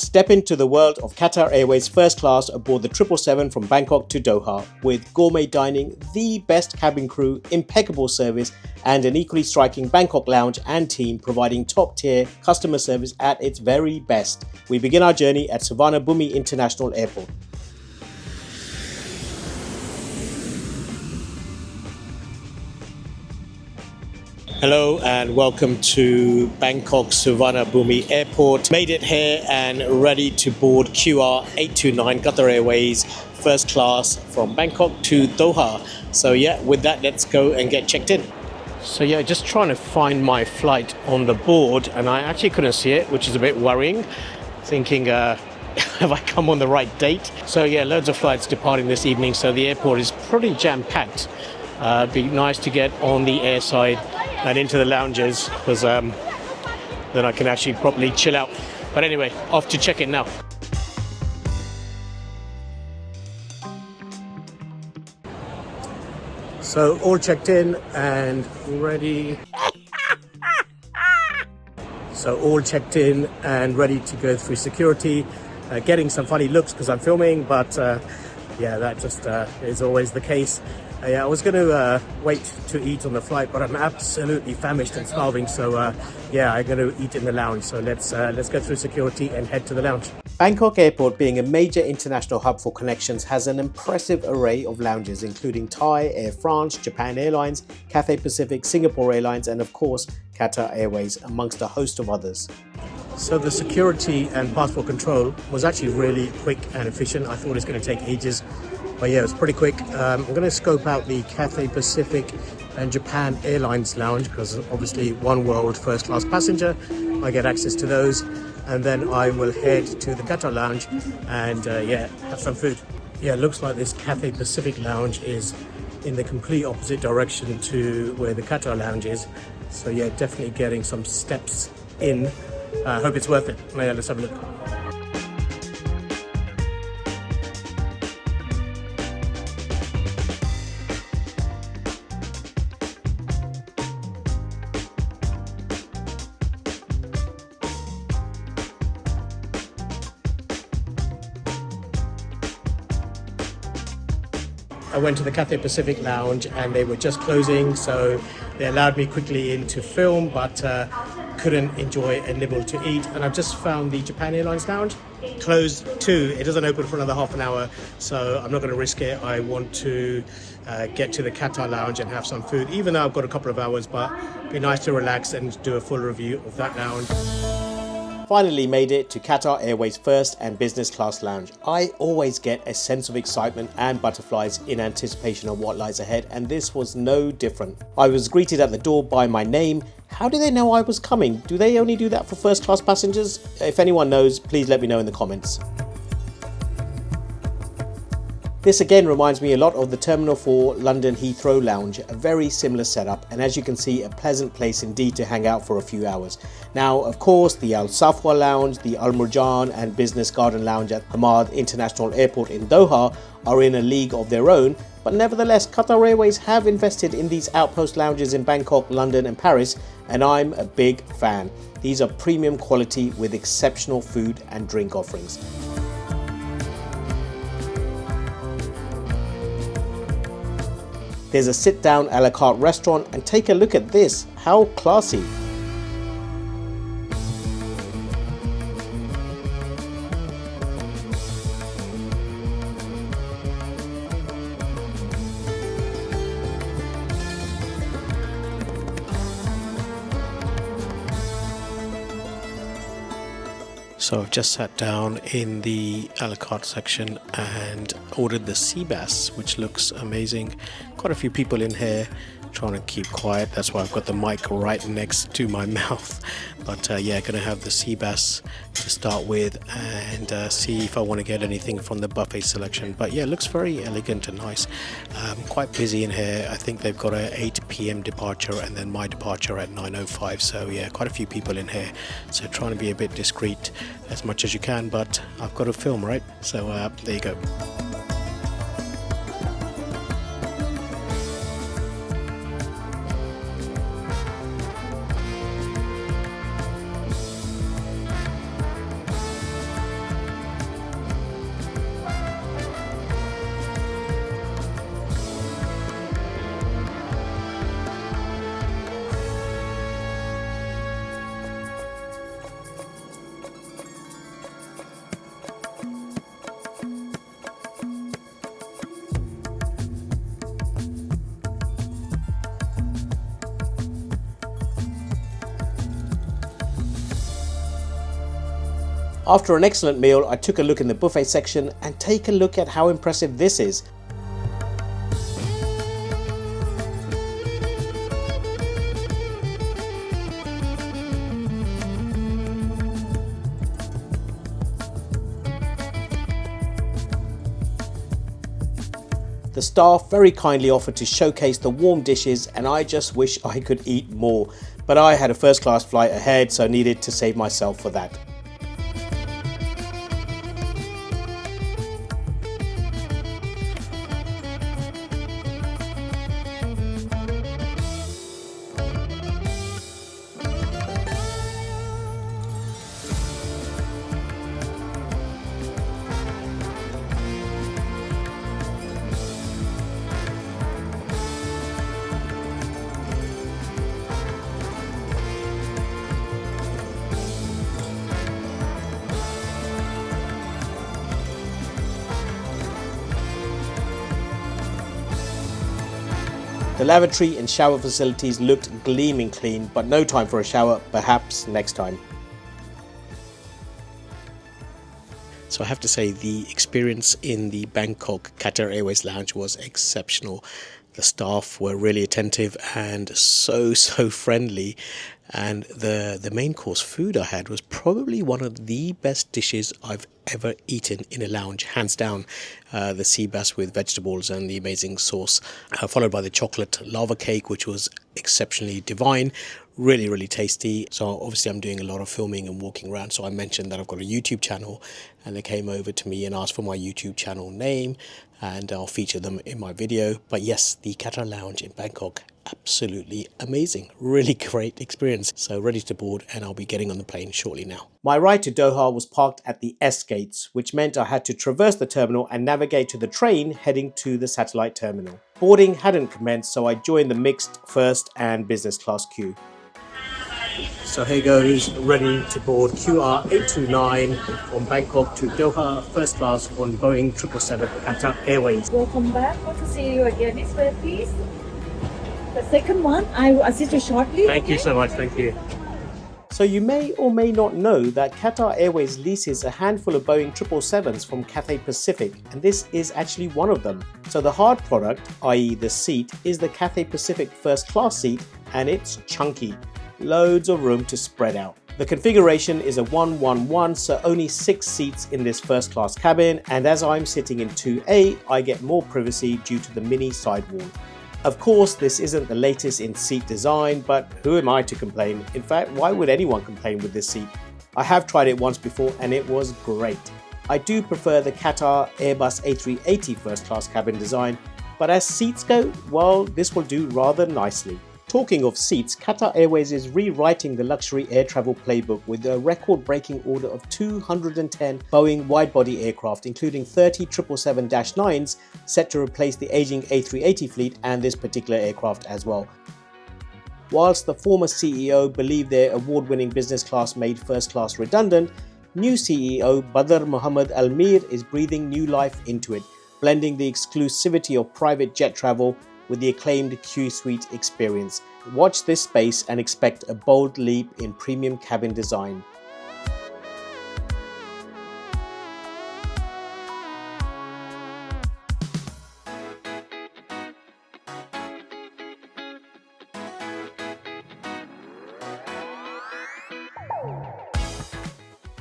Step into the world of Qatar Airways first class aboard the 777 from Bangkok to Doha with gourmet dining, the best cabin crew, impeccable service, and an equally striking Bangkok lounge and team providing top-tier customer service at its very best. We begin our journey at Suvarnabhumi International Airport. Hello and welcome to Bangkok Suvarnabhumi Airport. Made it here and ready to board QR 829 Qatar Airways first class from Bangkok to Doha. So with that, let's go and get checked in. So just trying to find my flight on the board and I actually couldn't see it, which is a bit worrying. Thinking, have I come on the right date? So loads of flights departing this evening, so the airport is pretty jam-packed. It'd be nice to get on the airside and into the lounges because then I can actually properly chill out. But anyway, off to check in now. So all checked in and ready. So all checked in and ready to go through security. Getting some funny looks because I'm filming, but that just is always the case. I was going to wait to eat on the flight, but I'm absolutely famished and starving. So I'm going to eat in the lounge. So let's go through security and head to the lounge. Bangkok Airport, being a major international hub for connections, has an impressive array of lounges, including Thai, Air France, Japan Airlines, Cathay Pacific, Singapore Airlines, and of course, Qatar Airways, amongst a host of others. So the security and passport control was actually really quick and efficient. I thought it was going to take ages. But it was pretty quick. I'm going to scope out the Cathay Pacific and Japan Airlines lounge because obviously one world first class passenger. I get access to those. And then I will head to the Qatar lounge and have some food. It looks like this Cathay Pacific lounge is in the complete opposite direction to where the Qatar lounge is. So definitely getting some steps in. I hope it's worth it. Let's have a look. I went to the Cathay Pacific lounge and they were just closing, so they allowed me quickly in to film, but couldn't enjoy a nibble to eat. And I've just found the Japan Airlines lounge closed too. It doesn't open for another half an hour, so I'm not going to risk it. I want to get to the Qatar lounge and have some food, even though I've got a couple of hours, but it'd be nice to relax and do a full review of that lounge. Finally made it to Qatar Airways first and business class lounge. I always get a sense of excitement and butterflies in anticipation of what lies ahead, and this was no different. I was greeted at the door by my name. How do they know I was coming? Do they only do that for first class passengers? If anyone knows, please let me know in the comments. This again reminds me a lot of the Terminal 4 London Heathrow lounge, a very similar setup, and as you can see, a pleasant place indeed to hang out for a few hours. Now, of course, the Al Safwa lounge, the Al Murjan and Business Garden lounge at Hamad International Airport in Doha are in a league of their own, but nevertheless, Qatar Airways have invested in these outpost lounges in Bangkok, London and Paris, and I'm a big fan. These are premium quality with exceptional food and drink offerings. There's a sit-down a la carte restaurant, and take a look at this, how classy. So I've just sat down in the a la carte section and ordered the sea bass, which looks amazing. Quite a few people in here trying to keep quiet. That's why I've got the mic right next to my mouth. But gonna have the sea bass to start with and see if I want to get anything from the buffet selection. But it looks very elegant and nice. Quite busy in here. I think they've got a 8 p.m. departure and then my departure at 9:05. So quite a few people in here. So trying to be a bit discreet as much as you can, but I've got to film, right? So there you go. After an excellent meal, I took a look in the buffet section and take a look at how impressive this is. The staff very kindly offered to showcase the warm dishes, and I just wish I could eat more. But I had a first class flight ahead, so needed to save myself for that. The lavatory and shower facilities looked gleaming clean, but no time for a shower, perhaps next time. So I have to say the experience in the Bangkok Qatar Airways lounge was exceptional. The staff were really attentive and so friendly. And the main course food I had was probably one of the best dishes I've ever eaten in a lounge, hands down. The sea bass with vegetables and the amazing sauce, followed by the chocolate lava cake, which was exceptionally divine, really tasty. So obviously I'm doing a lot of filming and walking around, so I mentioned that I've got a YouTube channel, and they came over to me and asked for my YouTube channel name, and I'll feature them in my video. But yes, the Qatar lounge in Bangkok, absolutely amazing, really great experience. So ready to board, and I'll be getting on the plane shortly now. My ride to Doha was parked at the S gates, which meant I had to traverse the terminal and navigate to the train heading to the satellite terminal. Boarding hadn't commenced, so I joined the mixed first and business class queue. So here goes, ready to board QR 829 from Bangkok to Doha, first class on Boeing 777 Qatar Airways. Welcome back. Good to see you again. This way, please. The second one, I will assist you shortly. Thank you so much. Thank you. So you may or may not know that Qatar Airways leases a handful of Boeing 777s from Cathay Pacific, and this is actually one of them. So the hard product, i.e. the seat, is the Cathay Pacific first class seat, and it's chunky. Loads of room to spread out. The configuration is a 1-1-1, so only 6 seats in this first class cabin, and as I'm sitting in 2A, I get more privacy due to the mini sidewall. Of course, this isn't the latest in seat design, but who am I to complain? In fact, why would anyone complain with this seat? I have tried it once before and it was great. I do prefer the Qatar Airbus A380 first class cabin design, but as seats go, well, this will do rather nicely. Talking of seats, Qatar Airways is rewriting the luxury air travel playbook with a record-breaking order of 210 Boeing wide-body aircraft, including 30 777-9s, set to replace the aging A380 fleet and this particular aircraft as well. Whilst the former CEO believed their award-winning business class made first class redundant, new CEO Badr Mohammed Al Mir is breathing new life into it, blending the exclusivity of private jet travel with the acclaimed Q-Suite experience. Watch this space and expect a bold leap in premium cabin design.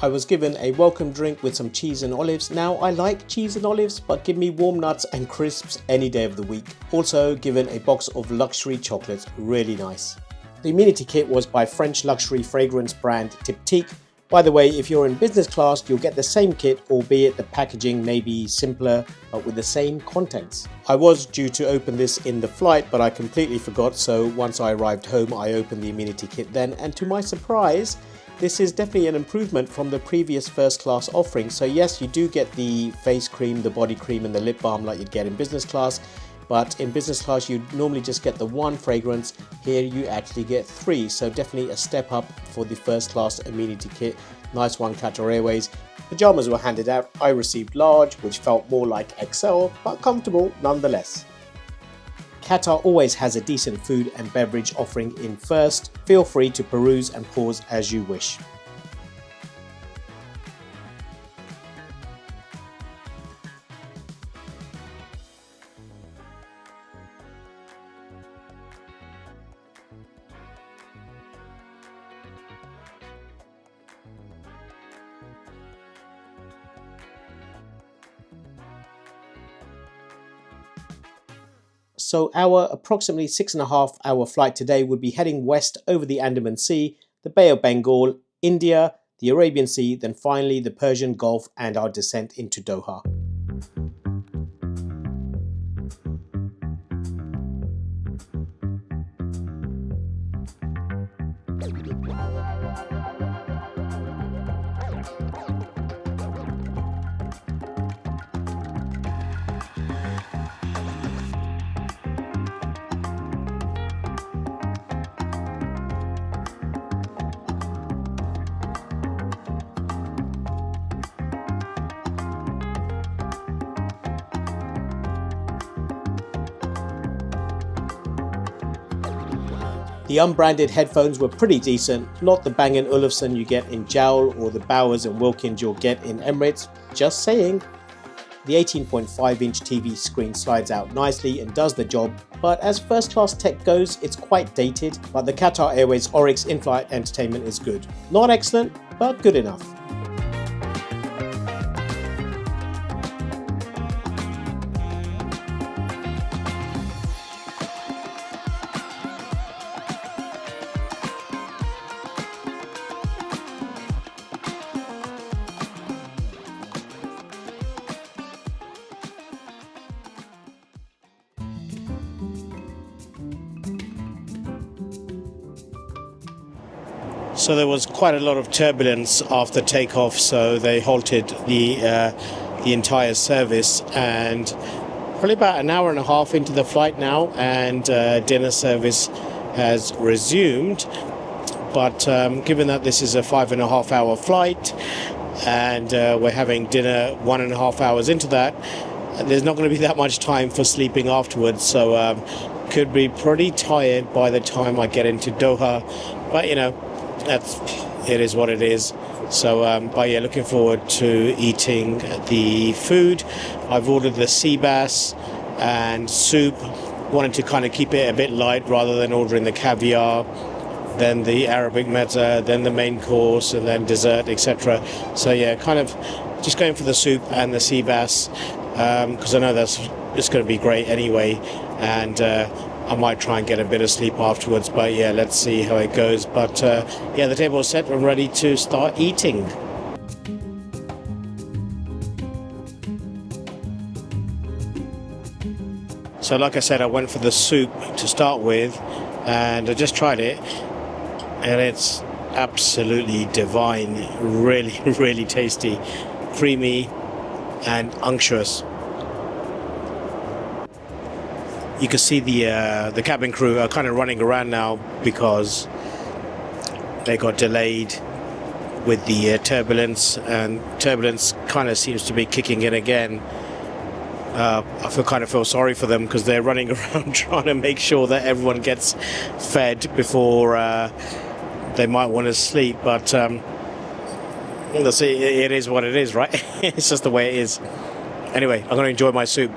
I was given a welcome drink with some cheese and olives. Now, I like cheese and olives, but give me warm nuts and crisps any day of the week. Also given a box of luxury chocolates, really nice. The amenity kit was by French luxury fragrance brand Diptyque. By the way, if you're in business class, you'll get the same kit, albeit the packaging may be simpler, but with the same contents. I was due to open this in the flight, but I completely forgot, so once I arrived home, I opened the amenity kit then, and to my surprise, this is definitely an improvement from the previous first class offering. So yes, you do get the face cream, the body cream and the lip balm like you'd get in business class, but in business class you normally just get the one fragrance. Here you actually get 3, so definitely a step up for the first class amenity kit. Nice one, Qatar Airways. Pajamas were handed out. I received large, which felt more like XL, but comfortable nonetheless. Qatar always has a decent food and beverage offering in first. Feel free to peruse and pause as you wish. So our approximately 6.5 hour flight today would be heading west over the Andaman Sea, the Bay of Bengal, India, the Arabian Sea, then finally the Persian Gulf and our descent into Doha. The unbranded headphones were pretty decent, not the Bang & Olufsen you get in Jowl or the Bowers & Wilkins you'll get in Emirates, just saying. The 18.5-inch TV screen slides out nicely and does the job, but as first class tech goes, it's quite dated, but the Qatar Airways Oryx in-flight entertainment is good. Not excellent, but good enough. So there was quite a lot of turbulence after takeoff, so they halted the entire service, and probably about an hour and a half into the flight now, and dinner service has resumed. But given that this is a 5.5 hour flight and we're having dinner 1.5 hours into that, there's not going to be that much time for sleeping afterwards, so could be pretty tired by the time I get into Doha, but you know, it is what it is. So but yeah, looking forward to eating the food. I've ordered the sea bass and soup, wanted to kind of keep it a bit light rather than ordering the caviar, then the Arabic mezza, then the main course, and then dessert, etc. So yeah, kind of just going for the soup and the sea bass, because I know that's just going to be great anyway, and I might try and get a bit of sleep afterwards, but yeah, let's see how it goes. But yeah, the table is set and ready to start eating. So like I said, I went for the soup to start with, and I just tried it, and it's absolutely divine. Really, really tasty, creamy and unctuous. You can see the cabin crew are kind of running around now because they got delayed with the turbulence, and turbulence kind of seems to be kicking in again. I feel sorry for them because they're running around trying to make sure that everyone gets fed before they might want to sleep. But let's see, it is what it is, right? It's just the way it is. Anyway, I'm going to enjoy my soup.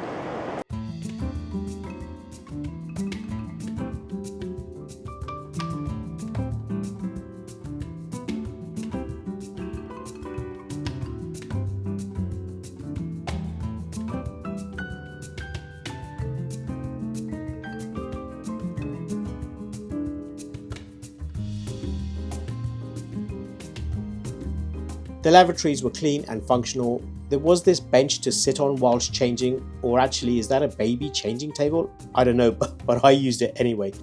The lavatories were clean and functional. There was this bench to sit on whilst changing, or actually, is that a baby changing table? I don't know, but I used it anyway.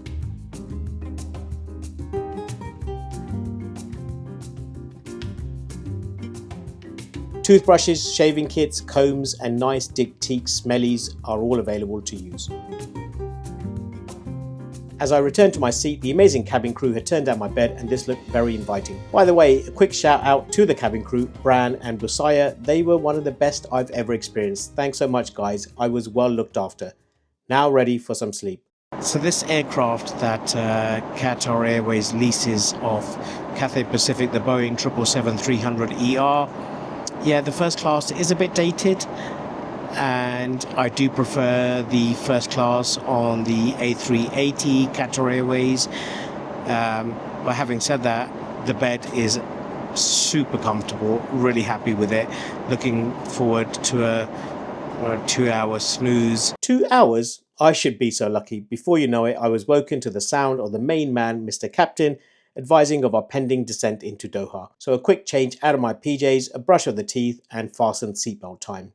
Toothbrushes, shaving kits, combs, and nice Diptyque smellies are all available to use. As I returned to my seat, the amazing cabin crew had turned down my bed, and this looked very inviting. By the way, a quick shout out to the cabin crew, Bran and Busaya. They were one of the best I've ever experienced. Thanks so much, guys. I was well looked after. Now ready for some sleep. So this aircraft that Qatar Airways leases off Cathay Pacific, the Boeing 777-300ER, yeah, the first class is a bit dated, and I do prefer the first class on the A380 Qatar Airways. But having said that, the bed is super comfortable, really happy with it. Looking forward to a 2-hour snooze. 2 hours? I should be so lucky. Before you know it, I was woken to the sound of the main man, Mr. Captain, advising of our pending descent into Doha. So a quick change out of my PJs, a brush of the teeth, and fastened seatbelt time.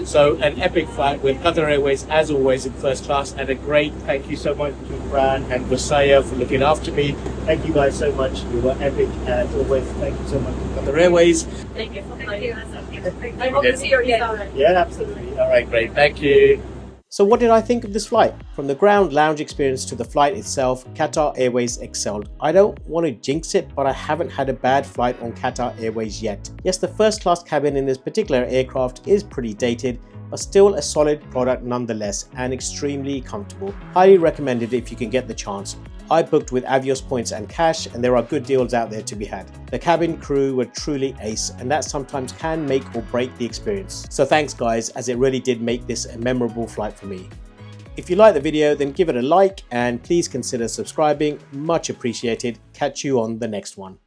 So an epic flight with Qatar Airways, as always, in first class, and a great thank you so much to Fran and Wasaya for looking after me. Thank you guys so much. You were epic as always. Thank you so much to Qatar Airways. Thank you. I hope to see you again. Yeah, absolutely. All right, great. Thank you. So what did I think of this flight? From the ground lounge experience to the flight itself, Qatar Airways excelled. I don't want to jinx it, but I haven't had a bad flight on Qatar Airways yet. Yes, the first class cabin in this particular aircraft is pretty dated, but still a solid product nonetheless and extremely comfortable. Highly recommended if you can get the chance. I booked with Avios points and cash, and there are good deals out there to be had. The cabin crew were truly ace, and that sometimes can make or break the experience. So thanks guys, as it really did make this a memorable flight for me. If you like the video, then give it a like and please consider subscribing. Much appreciated. Catch you on the next one.